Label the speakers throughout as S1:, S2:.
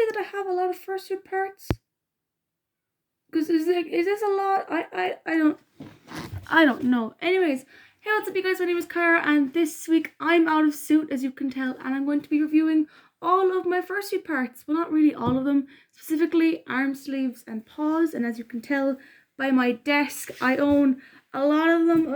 S1: that I have a lot of fursuit parts? Because is this a lot? I don't know. Anyways, hey, what's up, you guys? My name is Kyra, and this week I'm out of suit, as you can tell, and I'm going to be reviewing all of my fursuit parts. Well, not really all of them, specifically arm sleeves and paws. And as you can tell by my desk, I own a lot of them.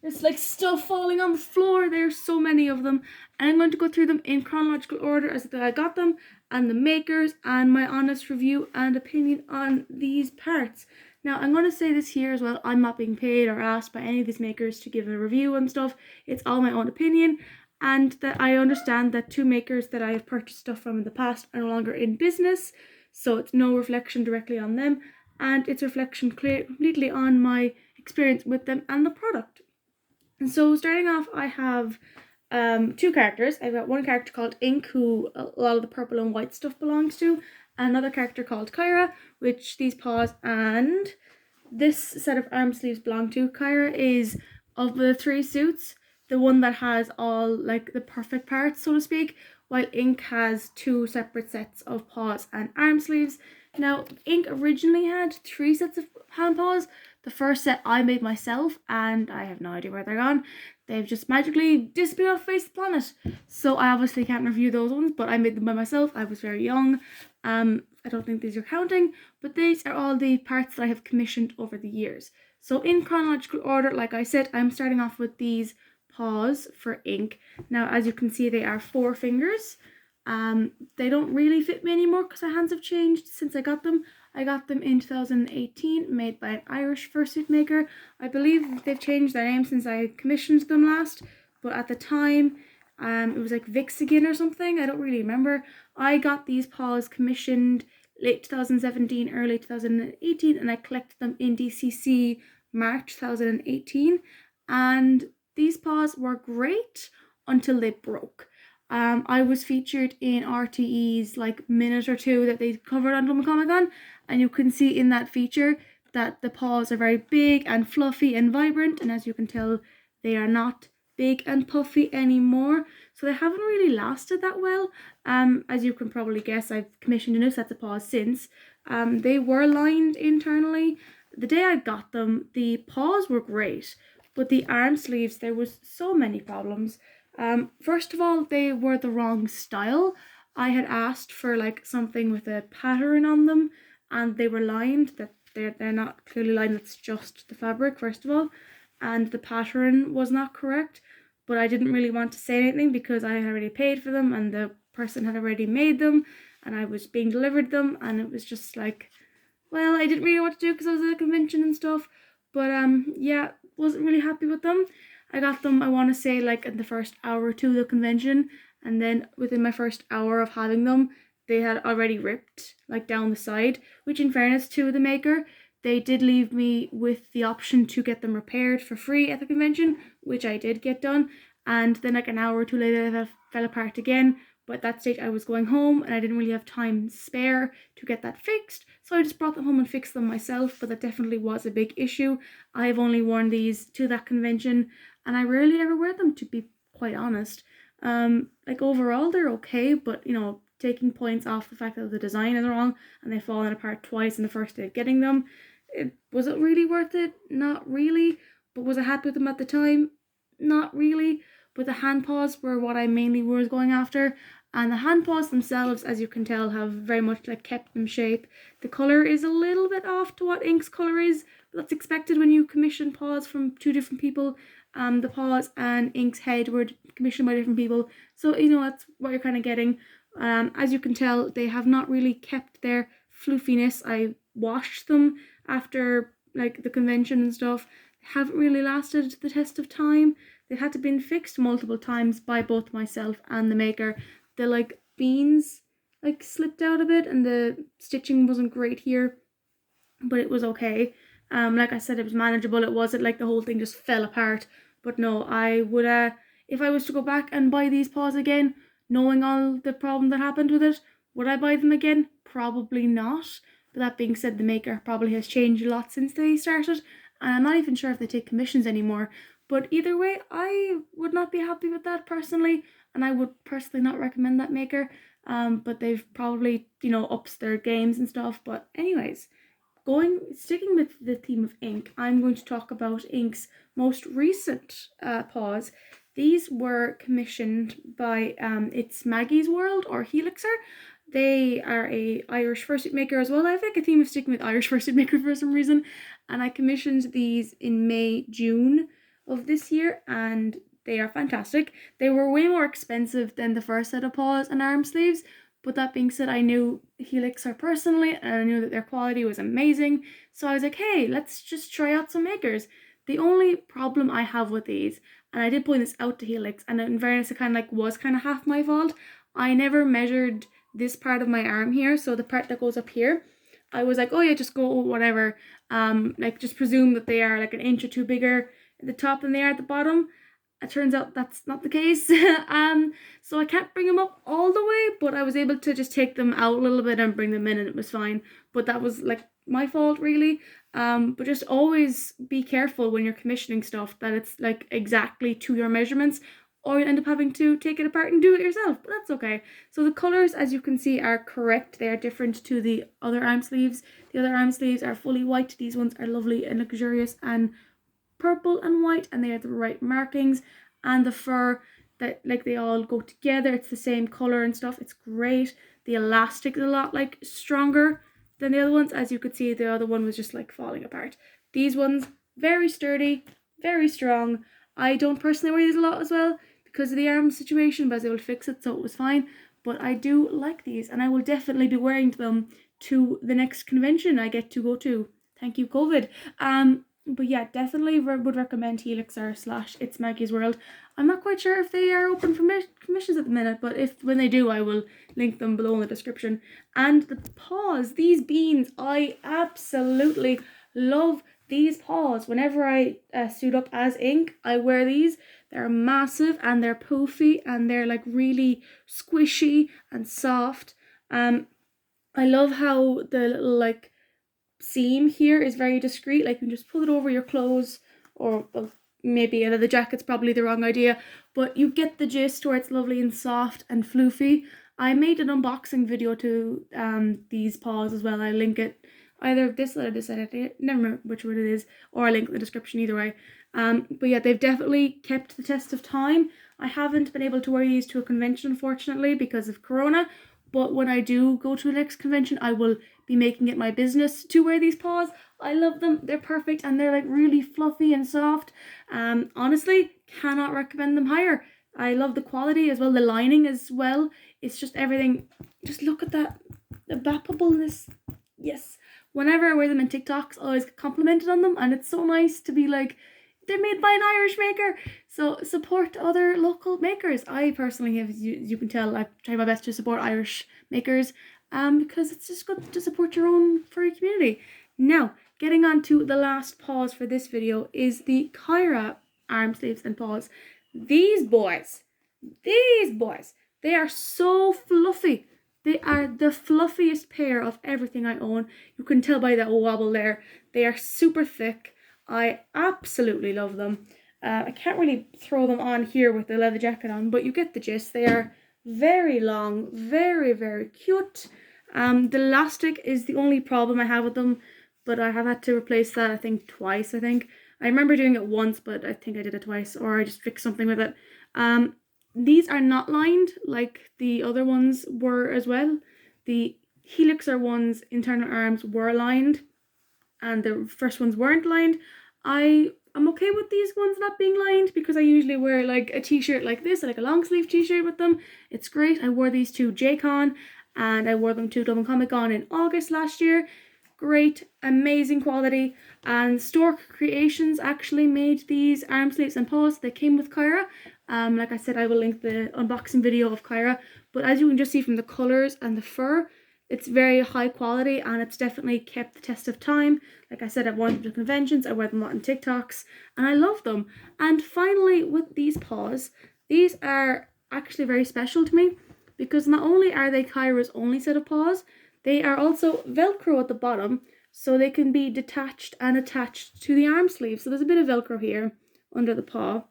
S1: It's like stuff falling on the floor. There's so many of them, and I'm going to go through them in chronological order as I got them, and the makers, and my honest review and opinion on these parts. Now, I'm going to say this here as well. I'm not being paid or asked by any of these makers to give a review and stuff. It's all my own opinion, and that I understand that two makers that I have purchased stuff from in the past are no longer in business, so it's no reflection directly on them, and it's a reflection completely on my experience with them and the product. And so starting off, I have two characters. I've got one character called Ink, who a lot of the purple and white stuff belongs to, and another character called Kyra, which these paws and this set of arm sleeves belong to. Kyra is, of the three suits, the one that has all like the perfect parts, so to speak, while Ink has two separate sets of paws and arm sleeves. Now, Ink originally had three sets of hand paws. The first set I made myself, and I have no idea where they're gone. They've just magically disappeared off the face of the planet. So I obviously can't review those ones, but I made them by myself. I was very young. I don't think these are counting, but these are all the parts that I have commissioned over the years. So in chronological order, like I said, I'm starting off with these paws for Ink. Now, as you can see, they are 4 fingers. They don't really fit me anymore because my hands have changed since I got them. I got them in 2018, made by an Irish fursuit maker. I believe they've changed their name since I commissioned them last, but at the time, it was like Vixigan or something. I don't really remember. I got these paws commissioned late 2017, early 2018, and I collected them in DCC March 2018. And these paws were great until they broke. I was featured in RTE's like minute or two that they covered on London Comic Con, and you can see in that feature that the paws are very big and fluffy and vibrant, and as you can tell, they are not big and puffy anymore, so they haven't really lasted that well. As you can probably guess, I've commissioned a new set of paws since. They were lined internally. The day I got them, the paws were great, but the arm sleeves, there was so many problems. First of all, they were the wrong style. I had asked for like something with a pattern on them, and they were lined. That they're not clearly lined. That's just the fabric, first of all, and the pattern was not correct. But I didn't really want to say anything because I had already paid for them, and the person had already made them, and I was being delivered them, and it was just like, well, I didn't really know what to do because I was at a convention and stuff. But yeah, wasn't really happy with them. I got them, I want to say, like in the first hour or two of the convention, and then within my first hour of having them, they had already ripped like down the side, which in fairness to the maker, they did leave me with the option to get them repaired for free at the convention, which I did get done, and then like an hour or two later they fell apart again. But at that stage I was going home and I didn't really have time spare to get that fixed, so I just brought them home and fixed them myself. But that definitely was a big issue. I've only worn these to that convention, and I rarely ever wear them, to be quite honest. Like overall they're okay, but you know, taking points off the fact that the design is wrong and they've fallen apart twice in the first day of getting them, was it really worth it? Not really. But was I happy with them at the time? Not really. But the hand paws were what I mainly was going after, and the hand paws themselves, as you can tell, have very much like kept them shape. The colour is a little bit off to what Ink's colour is, but that's expected when you commission paws from two different people. The paws and Ink's head were commissioned by different people, so you know that's what you're kind of getting. As you can tell, they have not really kept their floofiness. I washed them after like the convention and stuff. They haven't really lasted the test of time. They had to been fixed multiple times by both myself and the maker. The like beans like slipped out a bit, and the stitching wasn't great here, but it was okay. Like I said, it was manageable. It wasn't like the whole thing just fell apart. But no, I would if I was to go back and buy these paws again, knowing all the problem that happened with it, would I buy them again? Probably not. But that being said, the maker probably has changed a lot since they started, and I'm not even sure if they take commissions anymore. But either way, I would not be happy with that personally, and I would personally not recommend that maker. but they've probably, upped their games and stuff. But anyways, sticking with the theme of ink, I'm going to talk about Ink's most recent paws. These were commissioned by It's Maggie's World or Helixer. They are a Irish fursuit maker as well. I think a theme of sticking with Irish fursuit maker for some reason. And I commissioned these in May, June of this year, and they are fantastic. They were way more expensive than the first set of paws and arm sleeves, but that being said, I knew Helixer personally, and I knew that their quality was amazing. So I was like, hey, let's just try out some makers. The only problem I have with these, and I did point this out to Helix, and in fairness, it was kind of half my fault. I never measured this part of my arm here, so the part that goes up here. I was like, oh yeah, just go whatever. Just presume that they are like an inch or two bigger at the top than they are at the bottom. It turns out that's not the case. So I can't bring them up all the way, but I was able to just take them out a little bit and bring them in, and it was fine. But that was like my fault, really. But just always be careful when you're commissioning stuff that it's like exactly to your measurements, or you end up having to take it apart and do it yourself, but that's okay. So the colors, as you can see, are correct. They are different to the other arm sleeves. The other arm sleeves are fully white. These ones are lovely and luxurious and purple and white, and they are the right markings, and the fur, that like they all go together. It's the same color and stuff. It's great. The elastic is a lot like stronger than the other ones. As you could see, the other one was just like falling apart. These ones, very sturdy, very strong. I don't personally wear these a lot as well because of the arm situation, but I was able to fix it, so it was fine. But I do like these, and I will definitely be wearing them to the next convention I get to go to. Thank you, COVID. But yeah, definitely would recommend Helixer / It's Maggie's World. I'm not quite sure if they are open for commissions at the minute, but when they do, I will link them below in the description. And the paws, these beans, I absolutely love these paws. Whenever I suit up as Ink, I wear these. They're massive and they're poofy and they're like really squishy and soft. I love how the little like seam here is very discreet. Like you can just pull it over your clothes, or well, maybe the jacket's probably the wrong idea, but you get the gist where it's lovely and soft and floofy. I made an unboxing video to these paws as well. I link it either this side or this side. I never remember which one it is, or I link in the description either way. But yeah, they've definitely kept the test of time. I haven't been able to wear these to a convention, unfortunately, because of Corona. But when I do go to the next convention, I will be making it my business to wear these paws. I love them. They're perfect and they're like really fluffy and soft. Honestly, cannot recommend them higher. I love the quality as well, the lining as well. It's just everything. Just look at that, the vapoableness. Yes. Whenever I wear them in TikToks, I always get complimented on them, and it's so nice to be like, they're made by an Irish maker. So support other local makers. I personally have, you can tell, I try my best to support Irish makers because it's just good to support your own furry community. Now, getting on to the last paws for this video is the Kyra arm sleeves and paws. These boys, they are so fluffy. They are the fluffiest pair of everything I own. You can tell by that wobble there. They are super thick. I absolutely love them. I can't really throw them on here with the leather jacket on, but you get the gist. They are very long, very, very cute. The elastic is the only problem I have with them, but I have had to replace that, I think, twice, I remember doing it once, but I think I did it twice, or I just fixed something with it. These are not lined like the other ones were as well. The Helixer ones, internal arms, were lined, and the first ones weren't lined. I'm okay with these ones not being lined because I usually wear like a t-shirt like this, like a long sleeve t-shirt with them. It's great. I wore these to JCon and I wore them to Dublin Comic Con in August last year. Great, amazing quality. And Stork Creations actually made these arm sleeves and paws. They came with Kyra. Like I said, I will link the unboxing video of Kyra. But as you can just see from the colours and the fur, it's very high quality and it's definitely kept the test of time. Like I said, I've worn them to conventions, I wear them a lot on TikToks, and I love them. And finally, with these paws, these are actually very special to me because not only are they Kyra's only set of paws, they are also Velcro at the bottom, so they can be detached and attached to the arm sleeve. So there's a bit of Velcro here under the paw,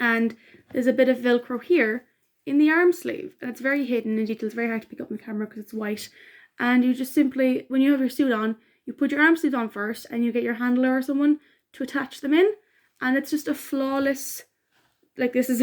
S1: and there's a bit of Velcro here in the arm sleeve, and it's very hidden in detail. It's very hard to pick up on the camera because it's white. And you just simply, when you have your suit on, you put your arm sleeves on first, and you get your handler or someone to attach them in, and it's just a flawless, like, this is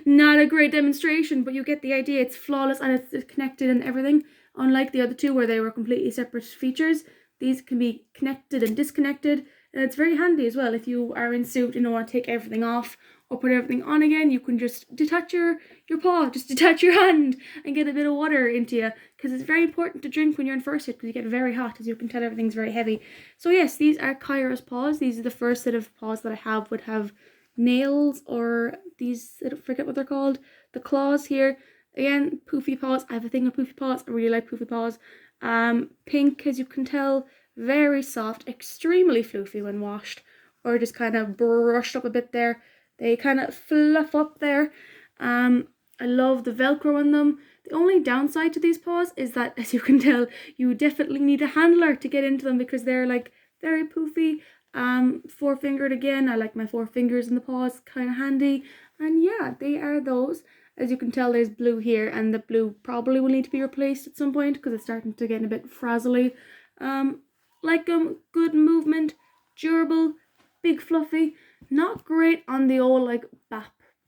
S1: not a great demonstration, but you get the idea. It's flawless and it's connected and everything. Unlike the other two where they were completely separate features, these can be connected and disconnected, and it's very handy as well. If you are in suit and don't want to take everything off or put everything on again, you can just detach your paw, just detach your hand and get a bit of water into you, because it's very important to drink when you're in fursuit because you get very hot. As you can tell, everything's very heavy. So yes, these are Kyra's paws. These are the first set of paws that I have would have nails, or these, I forget what they're called, the claws here. Again, poofy paws. I have a thing with poofy paws. I really like poofy paws. Pink, as you can tell, very soft, extremely floofy when washed, or just kind of brushed up a bit there. They kind of fluff up there. I love the Velcro on them. The only downside to these paws is that, as you can tell, you definitely need a handler to get into them because they're like very poofy. Four-fingered again. I like my 4 fingers in the paws, kind of handy. And yeah, they are those. As you can tell, there's blue here, and the blue probably will need to be replaced at some point because it's starting to get a bit frazzly. Like good movement, durable, big fluffy. Not great on the old like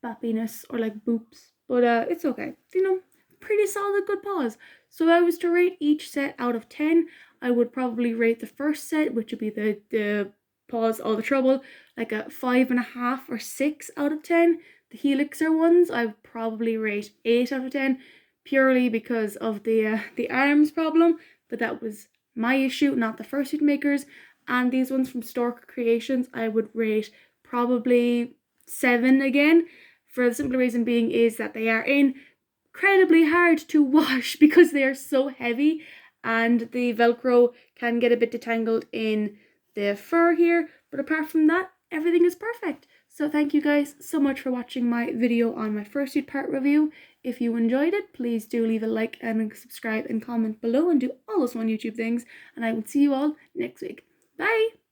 S1: bappiness or like boops, but it's okay. You know, pretty solid, good paws. So if I was to rate each set out of 10, I would probably rate the first set, which would be the paws all the trouble, like a 5.5 or 6 out of 10. The helixer ones I would probably rate 8 out of 10, purely because of the arms problem, but that was my issue, not the fursuit makers. And these ones from Stork Creations I would rate probably 7 again, for the simple reason being is that they are incredibly hard to wash because they are so heavy, and the Velcro can get a bit detangled in the fur here, but apart from that, everything is perfect. So thank you guys so much for watching my video on my fursuit part review. If you enjoyed it, please do leave a like and subscribe and comment below and do all those fun YouTube things, and I will see you all next week. Bye!